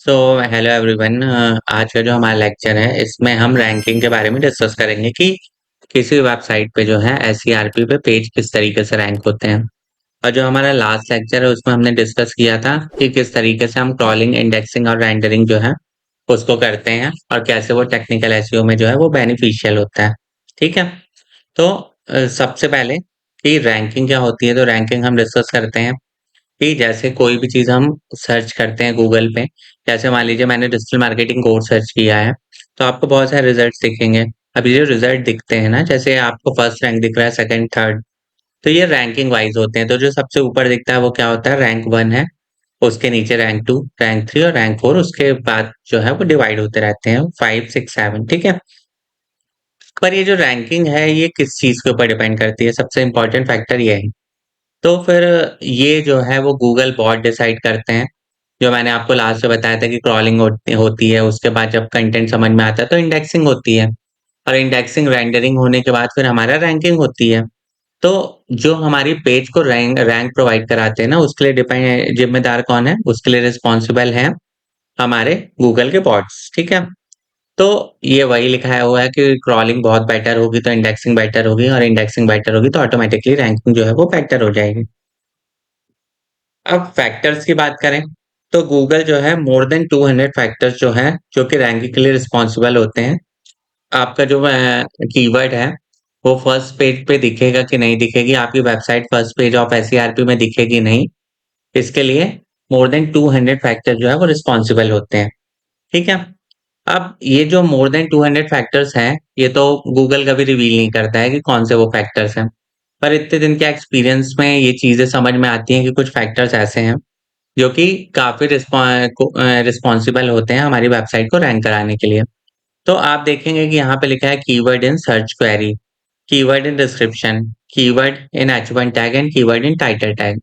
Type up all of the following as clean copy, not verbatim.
So hello everyone. आज का जो हमारा लेक्चर है इसमें हम रैंकिंग के बारे में डिस्कस करेंगे कि किसी वेबसाइट पे जो है एसईआरपी पे पेज किस तरीके से रैंक होते हैं। और जो हमारा लास्ट लेक्चर है उसमें हमने डिस्कस किया था कि किस तरीके से हम क्रॉलिंग, इंडेक्सिंग और रेंडरिंग जो है उसको करते हैं और कैसे वो टेक्निकल एसईओ में जो है वो बेनिफिशियल होता है। ठीक है। तो सबसे पहले कि रैंकिंग क्या होती है, तो रैंकिंग हम डिस्कस करते हैं कि जैसे कोई भी चीज़ हम सर्च करते हैं गूगल पे। जैसे मान लीजिए मैंने डिजिटल मार्केटिंग कोर्स सर्च किया है, तो आपको बहुत सारे रिजल्ट्स दिखेंगे। अभी जो रिजल्ट दिखते हैं ना, जैसे आपको फर्स्ट रैंक दिख रहा है, सेकंड, थर्ड, तो ये रैंकिंग वाइज होते हैं। तो जो सबसे ऊपर दिखता है वो क्या होता है, रैंक वन है। उसके नीचे रैंक टू, रैंक थ्री और रैंक फोर, उसके बाद जो है वो डिवाइड होते रहते हैं, फाइव, सिक्स, सेवन। ठीक है। पर ये जो रैंकिंग है ये किस चीज के ऊपर डिपेंड करती है, सबसे इंपॉर्टेंट फैक्टर ये है। तो फिर ये जो है वो गूगल बॉट डिसाइड करते हैं। जो मैंने आपको लास्ट में बताया था कि क्रॉलिंग होती है, उसके बाद जब कंटेंट समझ में आता है तो इंडेक्सिंग होती है, और इंडेक्सिंग रेंडरिंग होने के बाद फिर हमारा रैंकिंग होती है। तो जो हमारी पेज को रैंक रैंक प्रोवाइड कराते हैं ना, उसके लिए डिपेंड जिम्मेदार कौन है, उसके लिए रिस्पॉन्सिबल है हमारे गूगल के बॉट्स। ठीक है। तो ये वही लिखाया हुआ है कि क्रॉलिंग बहुत बेटर होगी तो इंडेक्सिंग बेटर होगी, और इंडेक्सिंग बेटर होगी तो ऑटोमेटिकली रैंकिंग जो है वो बेटर हो जाएगी। अब फैक्टर्स की बात करें तो गूगल जो है मोर देन 200 फैक्टर्स जो है जो कि रैंकिंग के लिए रिस्पॉन्सिबल होते हैं। आपका जो कीवर्ड है वो फर्स्ट पेज पे दिखेगा कि नहीं दिखेगी, आपकी website first page of SERP में दिखेगी नहीं, इसके लिए मोर देन 200 फैक्टर जो है वो रिस्पॉन्सिबल होते हैं। ठीक है। अब ये जो मोर देन 200 फैक्टर्स हैं, ये तो गूगल कभी रिवील नहीं करता है कि कौन से वो फैक्टर्स हैं। पर इतने दिन के एक्सपीरियंस में ये चीजें समझ में आती हैं कि कुछ फैक्टर्स ऐसे हैं जो कि काफ़ी रिस्पॉन्सिबल होते हैं हमारी वेबसाइट को रैंक कराने के लिए। तो आप देखेंगे कि यहाँ पे लिखा है keyword in search query, keyword in description, keyword in H1 tag and keyword in title tag.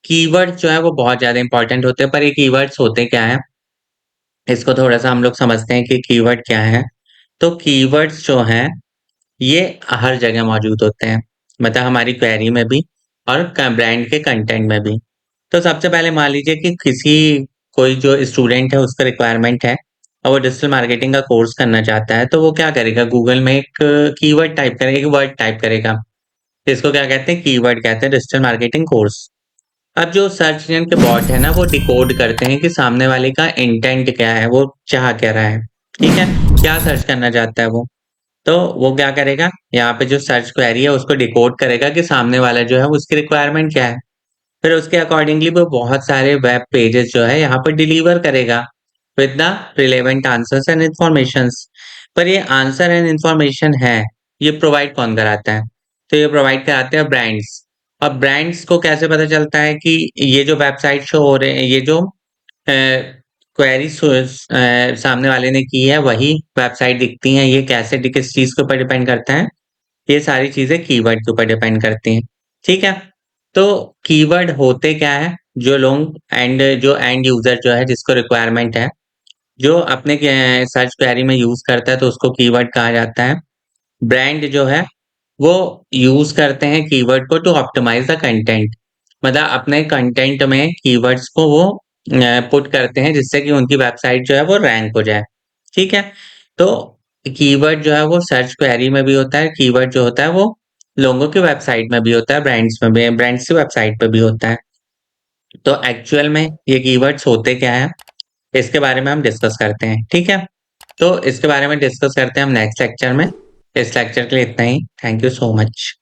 Keyword जो है वो बहुत ज़्यादा इंपॉर्टेंट होते हैं, पर ये कीवर्ड्स होते क्या हैं, इसको थोड़ा-सा हम लोग समझते हैं कि कीवर्ड क्या है। तो कीवर्ड्स जो हैं, ये हर जगह मौजूद होते हैं, मतलब हमारी क्वेरी में भी और ब्रांड के कंटेंट में भी। तो सबसे पहले मान लीजिए कि कोई जो स्टूडेंट है उसका रिक्वायरमेंट है और वो डिजिटल मार्केटिंग का कोर्स करना चाहता है, तो वो क्या करेगा, गूगल में एक कीवर्ड टाइप करेगा, एक वर्ड टाइप करेगा, जिसको क्या कहते हैं, कीवर्ड कहते हैं, डिजिटल मार्केटिंग कोर्स। अब जो सर्च इंजन के बॉट है ना, वो डिकोड करते हैं कि सामने वाले का इंटेंट क्या है, वो चाह क्या रहा है। ठीक है। क्या सर्च करना चाहता है वो। तो वो क्या करेगा, यहाँ पे जो सर्च क्वेरी है उसको डिकोड करेगा कि सामने वाला जो है उसकी रिक्वायरमेंट क्या है। फिर उसके अकॉर्डिंगली वो बहुत सारे वेब पेजेस जो है यहाँ पर डिलीवर करेगा with the relevant answers and informations. पर ये आंसर एंड इंफॉर्मेशन है, ये प्रोवाइड कौन कराता है, तो ये प्रोवाइड कराते हैं ब्रांड्स। अब ब्रांड्स को कैसे पता चलता है कि ये जो वेबसाइट शो हो रहे हैं, ये जो क्वेरी सामने वाले ने की है वही वेबसाइट दिखती है, ये कैसे किस चीज के ऊपर डिपेंड करता है, ये सारी चीजें कीवर्ड के ऊपर डिपेंड करती हैं। ठीक है। तो कीवर्ड होते क्या है, जो एंड यूजर जो है जिसको रिक्वायरमेंट है, जो अपने सर्च क्वेरी में यूज करता है, तो उसको कीवर्ड कहा जाता है। ब्रांड जो है वो यूज करते हैं कीवर्ड को टू ऑप्टिमाइज द कंटेंट, मतलब अपने कंटेंट में कीवर्ड्स को वो पुट करते हैं जिससे कि उनकी वेबसाइट जो है वो रैंक हो जाए। ठीक है। तो कीवर्ड जो है वो सर्च क्वेरी में भी होता है, कीवर्ड जो होता है वो लोगों की वेबसाइट में भी होता है, ब्रांड्स में भी, ब्रांड्स की वेबसाइट पे भी होता है। तो एक्चुअल में ये कीवर्ड्स होते क्या है, इसके बारे में हम डिस्कस करते हैं। ठीक है। तो इसके बारे में डिस्कस करते हैं हम नेक्स्ट लेक्चर में। इस लेक्चर के लिए इतना ही। Thank you so much.